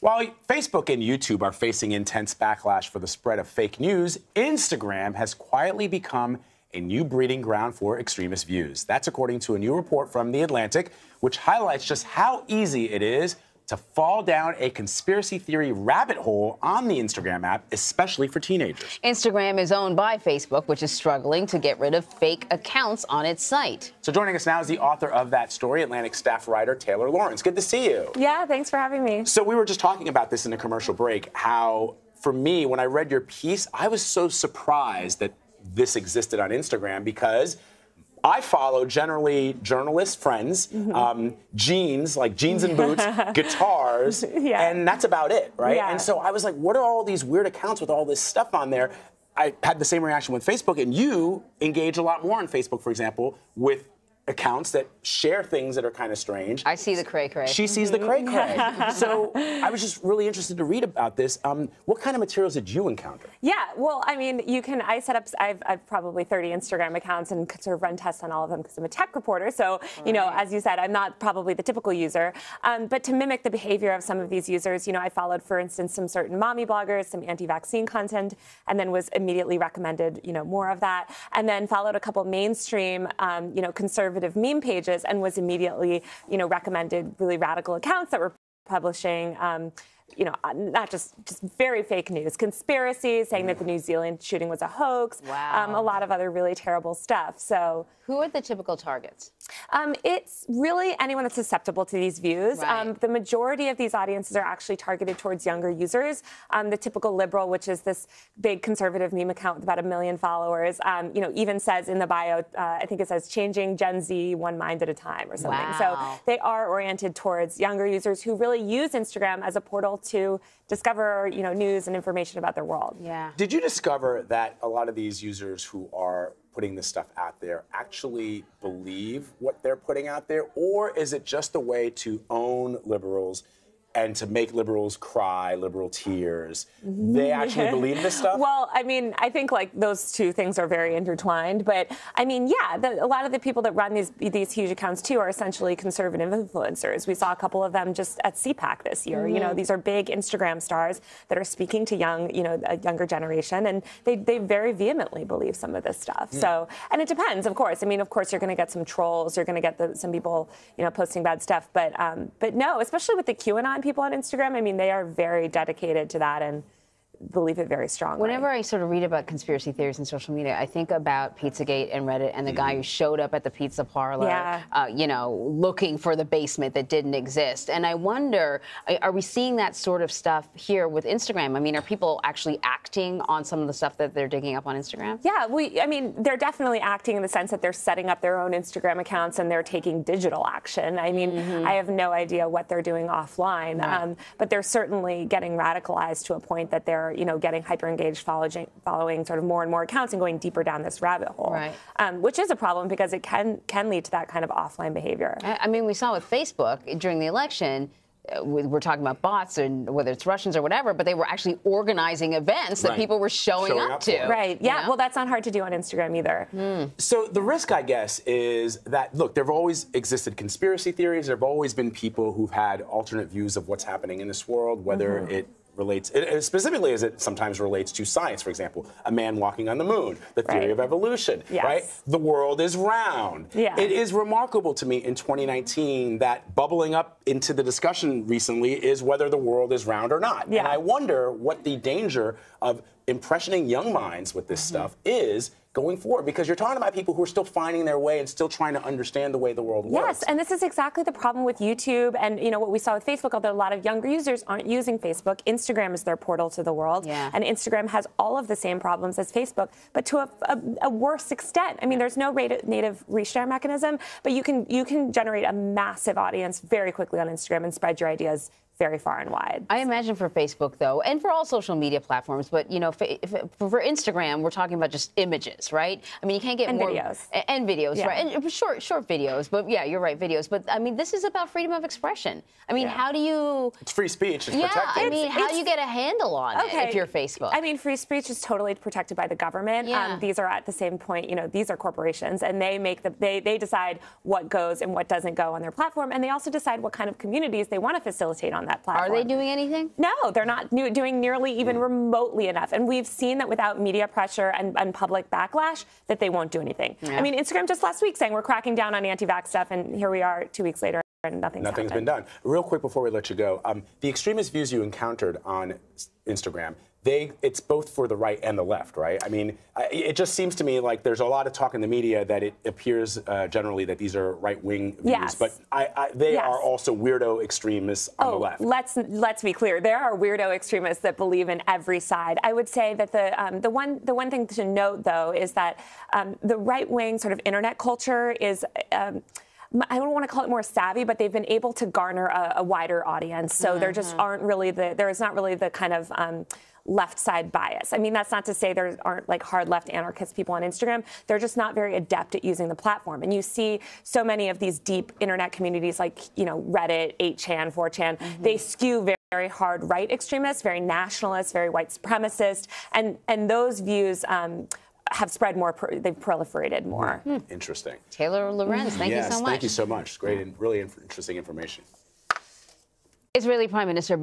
While Facebook and YouTube are facing intense backlash for the spread of fake news, Instagram has quietly become a new breeding ground for extremist views. That's according to a new report from The Atlantic, which highlights just how easy it is to fall down a conspiracy theory rabbit hole on the Instagram app, especially for teenagers. Instagram is owned by Facebook, which is struggling to get rid of fake accounts on its site. So joining us now is the author of that story, Atlantic staff writer Taylor Lawrence. Good to see you. Yeah, thanks for having me. So we were just talking about this in a commercial break, how for me, when I read your piece, I was so surprised that this existed on Instagram because I follow generally journalist friends, jeans, like jeans and boots, guitars, and that's about it, right? Yeah. And so I was like, what are all these weird accounts with all this stuff on there? I had the same reaction with Facebook, and you engage a lot more on Facebook, for example, with accounts that share things that are kind of strange. I see the cray-cray. She sees the cray-cray. So I was just really interested to read about this. What kind of materials did you encounter? Yeah, well, I mean, I set up, I've probably 30 Instagram accounts and sort of run tests on all of them because I'm a tech reporter. So, you know, as you said, I'm not probably the typical user. But to mimic the behavior of some of these users, you know, I followed, for instance, some certain mommy bloggers, some anti-vaccine content, and then was immediately recommended, you know, more of that. And then followed a couple mainstream, you know, conservative meme pages and was immediately, you know, recommended really radical accounts that were publishing, you know, not just very fake news, conspiracies, saying that the New Zealand shooting was a hoax, a lot of other really terrible stuff. So who are the typical targets? It's really anyone that's susceptible to these views. Right. The majority of these audiences are actually targeted towards younger users. The typical liberal, which is this big conservative meme account with about 1 million followers, you know, even says in the bio, I think it says changing Gen Z one mind at a time or something. Wow. So they are oriented towards younger users who really use Instagram as a portal to discover, you know, news and information about their world. Yeah. Did you discover that a lot of these users who are putting this stuff out there actually believe what they're putting out there, or is it just a way to own liberals and to make liberals cry, liberal tears? They actually believe this stuff? Well, I mean, I think like those two things are very intertwined. But I mean, yeah, a lot of the people that run these huge accounts too are essentially conservative influencers. We saw a couple of them just at CPAC this year. You know, these are big Instagram stars that are speaking to young, you know, a younger generation, and they very vehemently believe some of this stuff. So, and it depends, of course. I mean, of course, you're going to get some trolls. You're going to get some people, you know, posting bad stuff. But no, especially with the QAnon people on Instagram, I mean, they are very dedicated to that and believe it very strongly. Whenever I sort of read about conspiracy theories in social media, I think about Pizzagate and Reddit and the guy who showed up at the pizza parlor, you know, looking for the basement that didn't exist. And I wonder, are we seeing that sort of stuff here with Instagram? I mean, are people actually acting on some of the stuff that they're digging up on Instagram? Yeah, I mean, they're definitely acting in the sense that they're setting up their own Instagram accounts and they're taking digital action. I mean, I have no idea what they're doing offline, but they're certainly getting radicalized to a point that they're, you know, getting hyper-engaged, following sort of more and more accounts and going deeper down this rabbit hole, which is a problem because it can lead to that kind of offline behavior. I mean, we saw with Facebook during the election, we're talking about bots and whether it's Russians or whatever, but they were actually organizing events that people were showing up to. Right. Yeah. You know? Well, that's not hard to do on Instagram either. So the risk, I guess, is that, look, there have always existed conspiracy theories. There have always been people who've had alternate views of what's happening in this world, whether it relates, specifically as it sometimes relates to science, for example, a man walking on the moon, the theory of evolution, right? The world is round. It is remarkable to me in 2019 that bubbling up into the discussion recently is whether the world is round or not. And I wonder what the danger of impressioning young minds with this stuff is going forward, because you're talking about people who are still finding their way and still trying to understand the way the world works. Yes, and this is exactly the problem with YouTube and, you know, what we saw with Facebook, although a lot of younger users aren't using Facebook. Instagram is their portal to the world, and Instagram has all of the same problems as Facebook, but to a worse extent. I mean, there's no native reshare mechanism, but you can generate a massive audience very quickly on Instagram and spread your ideas very far and wide. I imagine for Facebook, though, and for all social media platforms, but, you know, for Instagram, we're talking about just images, right? I mean, you can't get more videos. And videos, right? And short videos, but yeah, you're right, videos. But I mean, this is about freedom of expression. I mean, how do you? It's free speech. It's protected. I mean, how do you get a handle on it if you're Facebook? I mean, free speech is totally protected by the government. These are at the same point, you know, these are corporations, and they make they decide what goes and what doesn't go on their platform, and they also decide what kind of communities they want to facilitate on that platform. Are they doing anything? No, they're not doing nearly even remotely enough. And we've seen that without media pressure and public backlash, that they won't do anything. Yeah. I mean, Instagram just last week saying we're cracking down on anti-vax stuff, and here we are 2 weeks later. And nothing's been done. Real quick before we let you go, the extremist views you encountered on Instagram, it's both for the right and the left, right? I mean, it just seems to me like there's a lot of talk in the media that it appears generally that these are right-wing views, yes. but they yes. are also weirdo extremists on the left. Let's be clear. There are weirdo extremists that believe in every side. I would say that the one thing to note, though, is that the right-wing sort of internet culture is. I don't want to call it more savvy, but they've been able to garner a wider audience. So there just aren't really there is not really the kind of left side bias. I mean, that's not to say there aren't like hard left anarchist people on Instagram. They're just not very adept at using the platform. And you see so many of these deep internet communities like, Reddit, 8chan, 4chan, they skew very hard right extremists, very nationalist, very white supremacist. And those views have spread more, they've proliferated more. Interesting. Taylor Lorenz, thank you so much. Thank you so much. Great and really interesting information. Israeli Prime Minister